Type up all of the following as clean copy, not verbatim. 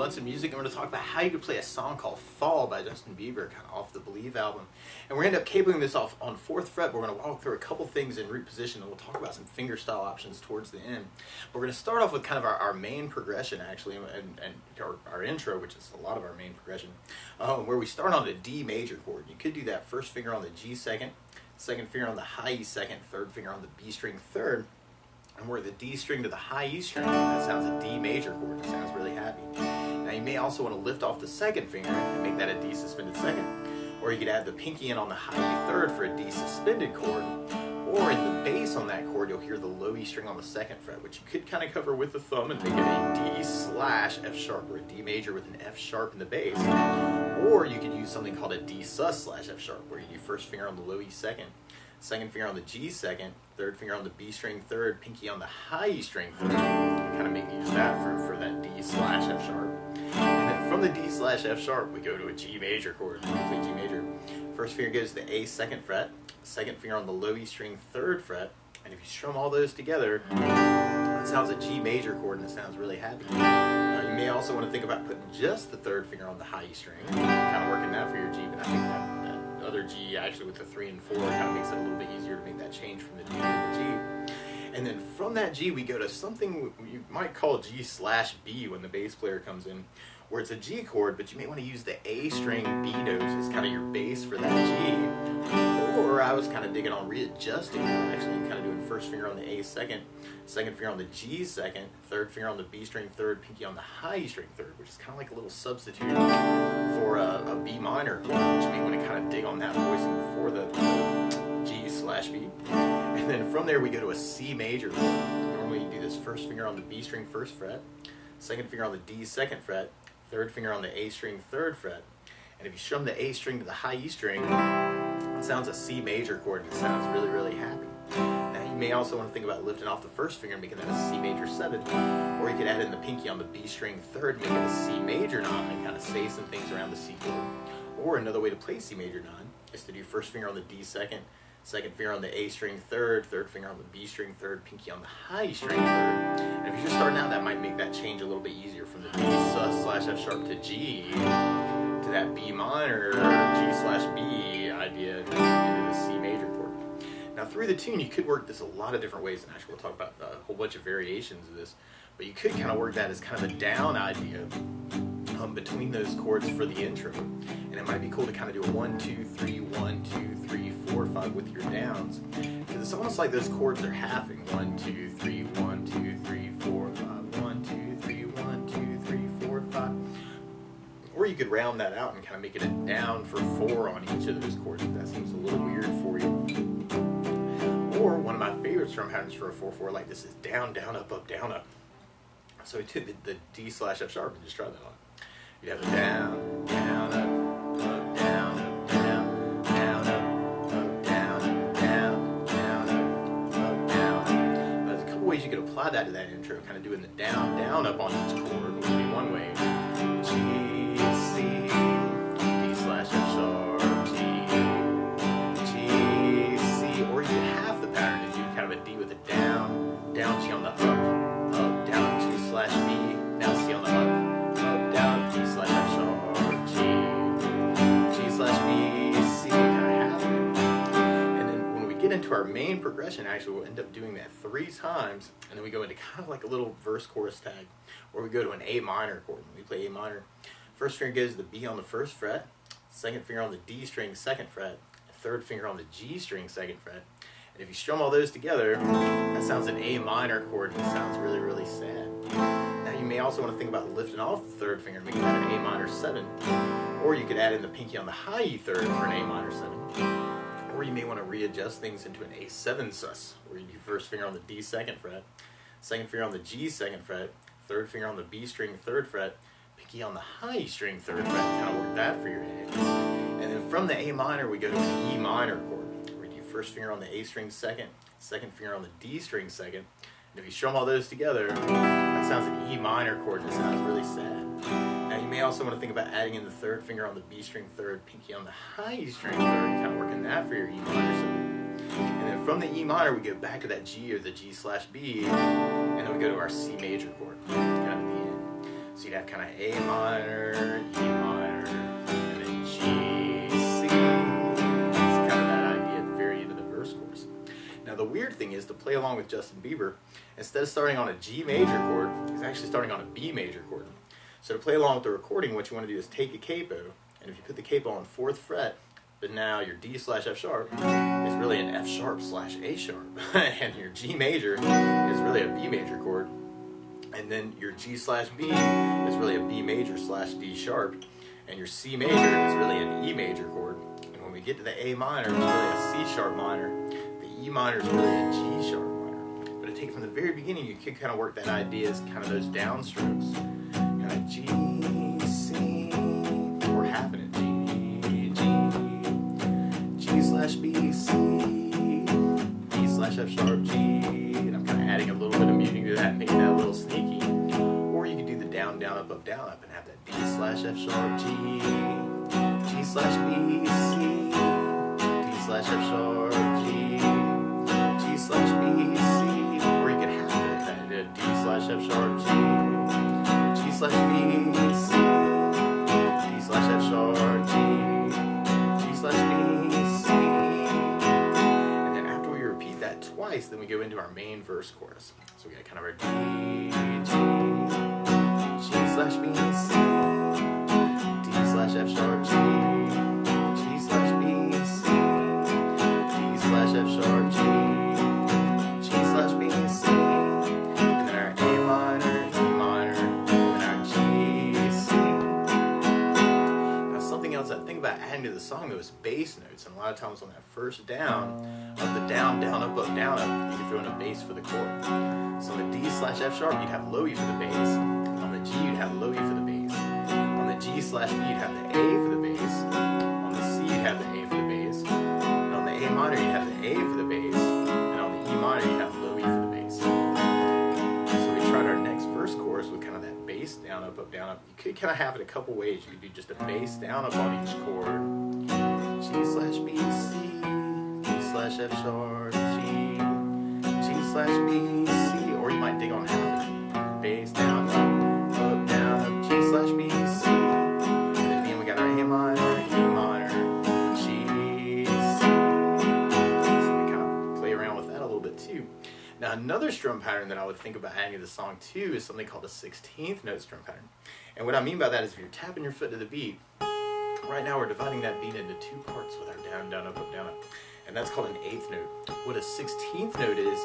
Munson Music, and we're going to talk about how you can play a song called Fall by Justin Bieber, kind of off the Believe album. And we're going to end up cabling this off on 4th fret. We're going to walk through a couple things in root position, and we'll talk about some fingerstyle options towards the end. But we're going to start off with kind of our main progression, actually, and our intro, which is a lot of our main progression, where we start on the D major chord. You could do that first finger on the G second, second finger on the high E second, third finger on the B string third, and we're the D string to the high E string. That sounds a D major chord. It sounds really happy. Now you may also want to lift off the second finger and make that a D suspended second. Or you could add the pinky in on the high E third for a D suspended chord. Or in the bass on that chord, you'll hear the low E string on the second fret, which you could kind of cover with the thumb and make it a D slash F sharp, or a D major with an F sharp in the bass. Or you could use something called a D sus slash F sharp, where you do first finger on the low E second, second finger on the G second, third finger on the B string third, pinky on the high E string third. Kind of make use that for that D slash F sharp. And then from the D slash F sharp, we go to a G major chord. We play G major. First finger goes to the A second fret, second finger on the low E string third fret, and if you strum all those together, that sounds a G major chord, and it sounds really happy. Now you may also want to think about putting just the third finger on the high E string, kind of working that for your G, but I think that other G actually with the 3 and 4 kind of makes it a little bit easier to make that change from the D to the G. And then from that G we go to something you might call G slash B when the bass player comes in, where it's a G chord, but you may want to use the A string B notes as kind of your bass for that G. Or I was kind of digging on readjusting that, actually kind of doing first finger on the A second, second finger on the G second, third finger on the B string third, pinky on the high E string third, which is kind of like a little substitute for a B minor chord, which you may want to kind of dig on that voicing for the G slash B. And then from there we go to a C major chord. Normally you do this first finger on the B string first fret, second finger on the D second fret, third finger on the A string third fret, and if you strum the A string to the high E string, it sounds a C major chord, and it sounds really, really happy. Now you may also want to think about lifting off the first finger and making that a C major 7, or you could add in the pinky on the B string third, make it a C major 9, and kind of say some things around the C chord. Or another way to play C major 9 is to do first finger on the D second, second finger on the A string third, third finger on the B string third, pinky on the high E string third. And if you're just starting out, that might make that change a little bit easier from the D sus slash F sharp to G to that B minor G slash B idea into the C major chord. Now through the tune you could work this a lot of different ways, and actually we'll talk about a whole bunch of variations of this, but you could kind of work that as kind of a down idea between those chords for the intro. And it might be cool to kind of do a 1, 2, 3, 1, 2, 3, 4, 5 with your downs, because it's almost like those chords are halving. 1, 2, 3, 1, 2, 3, 4, 5, 1, 2, 3, 1, 2, 3, 4, 5. Or you could round that out and kind of make it a down for 4 on each of those chords if that seems a little weird for you. Or one of my favorite strum patterns for a 4/4 like this is down, down, up, up, down, up. So we took the D slash F sharp and just try that on. You'd have a down, down, up, down, up, down, down, up, down, down, down, up, down. There's a couple ways you could apply that to that intro, kind of doing the down, down, up on each chord would be one way. G, C, D slash F sharp, G, G, C, or you could half the pattern and do kind of a D with a down, down, G on the up, down, G slash B, now C on the up, down, D slash F sharp, G, G slash B, C, kind of half it. And then when we get into our main progression, actually we'll end up doing that 3 times, and then we go into kind of like a little verse chorus tag, where we go to an A minor chord. When we play A minor, first finger goes to the B on the first fret, second finger on the D string second fret, third finger on the G string second fret. And if you strum all those together, that sounds an A minor chord, and it sounds really, really sad. Now you may also want to think about lifting off the third finger and making that an A minor 7. Or you could add in the pinky on the high E third for an A minor 7. Or you may want to readjust things into an A7 sus, where you do first finger on the D second fret, second finger on the G second fret, third finger on the B string third fret, pinky on the high E string third fret, kind of work that for your A. And then from the A minor we go to an E minor chord, where you do first finger on the A string second, second finger on the D string second, and if you strum all those together, that sounds an E minor chord, and it sounds really sad. Now you may also want to think about adding in the third finger on the B string third, pinky on the high E string third, kind of working that for your E minor. And then from the E minor we go back to that G or the G slash B, and then we go to our C major chord, kind of at the end. So you'd have kind of A minor, E minor, and then G, C. It's kind of that idea at the very end of the verse chorus. Now the weird thing is, to play along with Justin Bieber, instead of starting on a G major chord, he's actually starting on a B major chord. So to play along with the recording, what you want to do is take a capo, and if you put the capo on 4th fret, but now your D/F sharp is really an F sharp / A sharp, and your G major is really a B major chord, and then your G/B is really a B major / D sharp, and your C major is really an E major chord. And when we get to the A minor, it's really a C sharp minor. The E minor is really a G sharp minor. But to take it from the very beginning, you could kind of work that idea as kind of those downstrokes, kind of G, C, or half in it, G, G/B, C, D/F sharp, G, and I'm kind of adding a little bit of muting to that, making that a little sneaky. Or you could do the down, down, up, down, up, and have that D/F sharp, G, G/B, C, D/F sharp, G, G/B, C, or you could have it D/F sharp, G, G/B, C, D/F sharp, G, G/B, C. And then after we repeat that twice, then we go into our main verse chorus. So we got kind of our D, G, G/B, C, D/F sharp, G, G/B, C, D/F sharp, G, G/B, C, and then our A minor, E minor, and our G, C. Now something else I think about adding to the song, though, is bass notes, and a lot of times on that first down, of the down, down, up, down, up, you can throw in a bass for the chord. So on the D/F sharp, you'd have low E for the bass. On the G, you'd have low E for the bass. On the G/B, you'd have the A for the bass. On the C, you'd have the A for the bass. And on the A minor, you'd have the A for the bass. And on the E minor, you'd have low E for the bass. So we tried our next verse chorus with kind of that bass down, up, down, up. You could kind of have it a couple ways. You could do just a bass down, up on each chord. G/B, C, D/F sharp, G, G/B, C, or you might dig on half of it. Bass down, up, down, up, G/B, C. And then at the end we got our A minor, E minor, G, C. So we kind of play around with that a little bit too. Now another strum pattern that I would think about adding to the song too is something called the 16th note strum pattern. And what I mean by that is if you're tapping your foot to the beat, right now we're dividing that beat into 2 parts with our down, down, up, down, up. And that's called an 8th note. What a 16th note is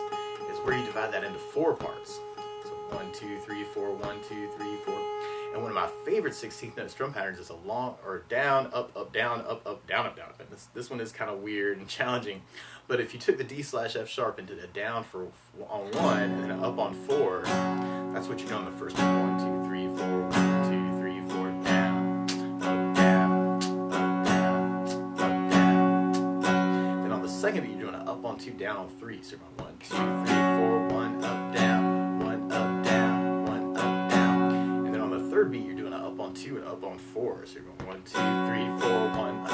where you divide that into 4 parts. So 1, 2, 3, 4, 1, 2, 3, 4. And one of my favorite 16th note strum patterns is a long, or down, up, down, up, down, up, down, up. And this one is kind of weird and challenging. But if you took the D/F sharp and did a down on 1 and then an up on 4, that's what you're doing on the first one. 1, 2, 3, 4, 1, 2, 3, 4, down, up, down, up, down, up, down. Then on the second beat, you're doing an up on 2, down on 3. So you're going 1, 2, 3, 4, 1, up, down, 1, up, down, 1, up, down. And then on the third beat, you're doing an up on 2 and up on 4. So you're going 1, 2, 3, 4, 1, up,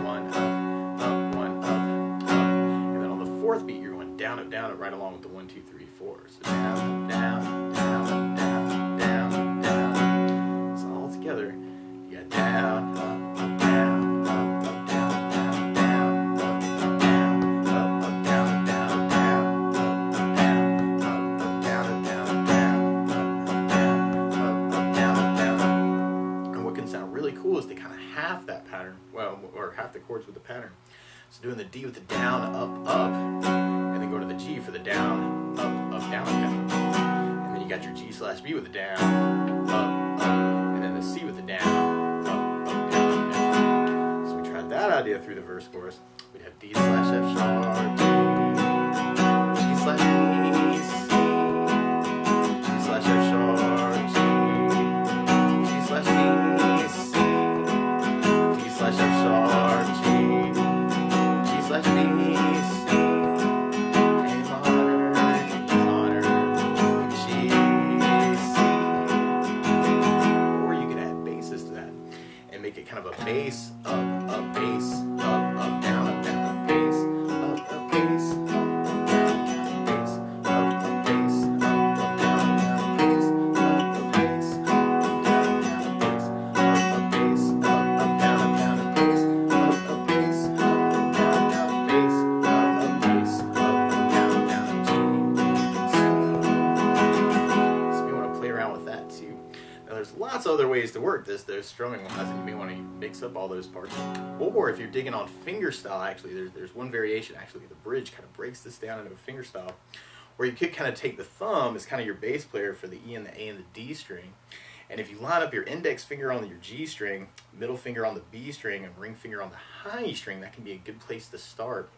1, up, 1, up, up. And then on the fourth beat, you're going down, up, right along with the 1, 2, 3, 4. So down, down, down, down, down, down. So all together, you got down, up, down, up, down, down, down, up, down, up, down, down, down, up, down, up, down, down, down, up, down, down. And what can sound really cool is to kind of half that pattern, well, or half the chords with the pattern. So doing the D with the down, up, and then go to the G for the down, up, down, down. And then you got your G/B with the down, up, and then the C with the down, up, down, down. So we tried that idea through the verse chorus. We'd have D/F sharp, G, G/B, C, G/F sharp, G, G/B, C, D/F sharp, G, G/B, C, A minor, E minor, G, C. Or you can add basses to that and make it kind of a bass, up, bass, up, down, bass, up, bass, up, down, bass, up, work this, though, strumming wise, and you may want to mix up all those parts. Or if you're digging on fingerstyle, actually, there's one variation. Actually, the bridge kind of breaks this down into a fingerstyle, where you could kind of take the thumb as kind of your bass player for the E and the A and the D string. And if you line up your index finger on your G string, middle finger on the B string, and ring finger on the high E string, that can be a good place to start.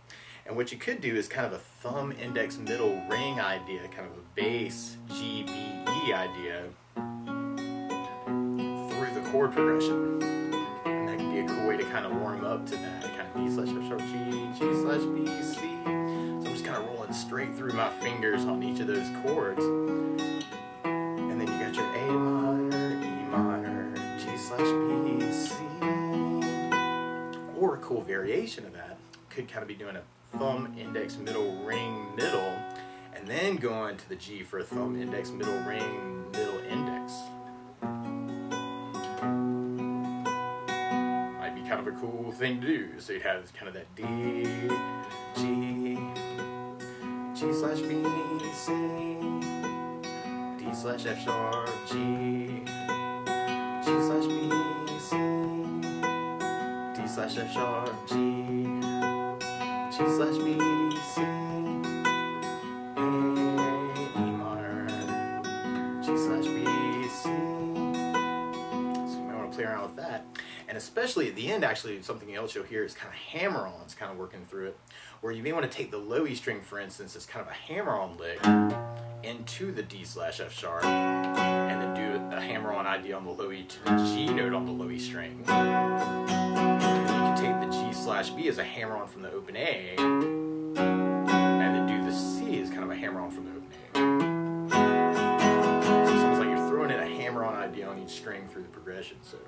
And what you could do is kind of a thumb, index, middle, ring idea, kind of a bass, G, B, E idea through the chord progression. And that can be a cool way to kind of warm up to that, kind of D slash F sharp G, G slash B, C. So I'm just kind of rolling straight through my fingers on each of those chords. And then you got your A minor, E minor, G slash B, C. Or a cool variation of that could kind of be doing a thumb, index, middle, ring, middle, and then going to the G for a thumb, index, middle, ring, middle, index. Might be kind of a cool thing to do. So you have kind of that D, G, G slash B, C, D slash F sharp, G, G slash B, C, D slash F sharp, G, G slash B, C, A, E minor, G slash B, C. So you might want to play around with that. And especially at the end, actually, something else you'll hear is kind of hammer-ons kind of working through it, where you may want to take the low E string, for instance, as kind of a hammer-on lick into the D slash F sharp, and then do a hammer-on idea on the low E to the G note on the low E string. Take the G slash B as a hammer-on from the open A, and then do the C as kind of a hammer-on from the open A. So it sounds like you're throwing in a hammer-on idea on each string through the progression. So.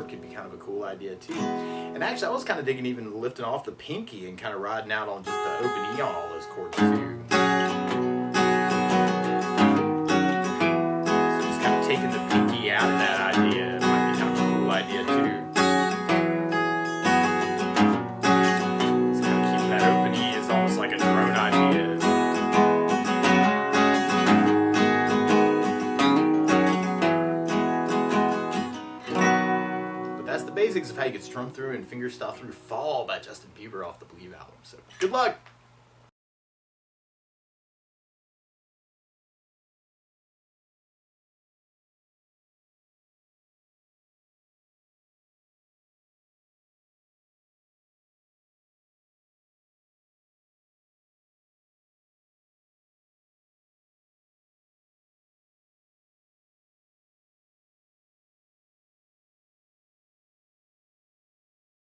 Could be kind of a cool idea too. And actually I was kind of digging even lifting off the pinky and kind of riding out on just the open E on all those chords too. So just kind of taking the pinky out of that idea might be kind of a cool idea too. Just kind of keeping that open E is almost like a drone idea. Basics of how you can strum through and fingerstyle through Fall by Justin Bieber off the Believe album. So good luck!